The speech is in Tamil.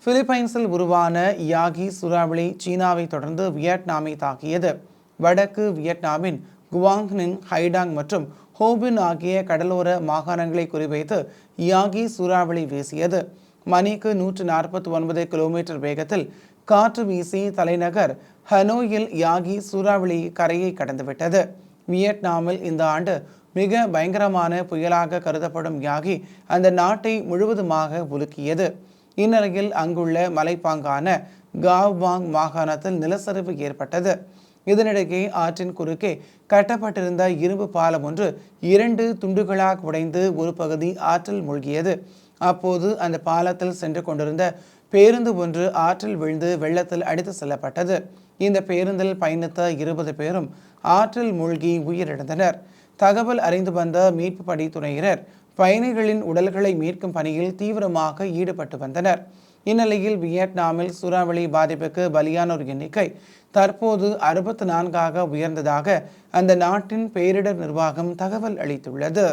பிலிப்பைன்ஸில் உருவான யாகி சூறாவளி சீனாவை தொடர்ந்து வியட்நாமை தாக்கியது. வடக்கு வியட்நாமின் குவாங்னின், ஹைடாங் மற்றும் ஹோபின் ஆகிய கடலோர மாகாணங்களை குறிவைத்து யாகி சூறாவளி வீசியது. மணிக்கு 149 கிலோமீட்டர் வேகத்தில் காற்று வீசி தலைநகர் ஹனோயில் யாகி சூறாவளி கரையை கடந்துவிட்டது. வியட்நாமில் இந்த ஆண்டு மிக பயங்கரமான புயலாக கருதப்படும் யாகி அந்த நாட்டை முழுவதுமாக உலுக்கியது. இந்நிலையில் அங்குள்ள மலைப்பாங்கான காவ்பாங் மாகாணத்தில் நிலச்சரிவு ஏற்பட்டது. இதனிடையே ஆற்றின் குறுக்கே கட்டப்பட்டிருந்த இரும்பு பாலம் ஒன்று 2 துண்டுகளாக உடைந்து ஒரு பகுதி ஆற்றில் மூழ்கியது. அப்போது அந்த பாலத்தில் சென்று கொண்டிருந்த பேருந்து ஒன்று ஆற்றில் விழுந்து வெள்ளத்தில் அடித்து செல்லப்பட்டது. இந்த பேருந்தில் பயணித்த 20 பேரும் ஆற்றில் மூழ்கி உயிரிழந்தனர். தகவல் அறிந்து வந்த மீட்பு படைத்துறையினர் பயணிகளின் உடல்களை மீட்கும் பணியில் தீவிரமாக ஈடுபட்டு வந்தனர். இந்நிலையில் வியட்நாமில் சூறாவளி பாதிப்புக்கு பலியானோர் எண்ணிக்கை தற்போது 64ஆக உயர்ந்ததாக அந்த நாட்டின் பேரிடர் நிர்வாகம் தகவல் அளித்துள்ளது.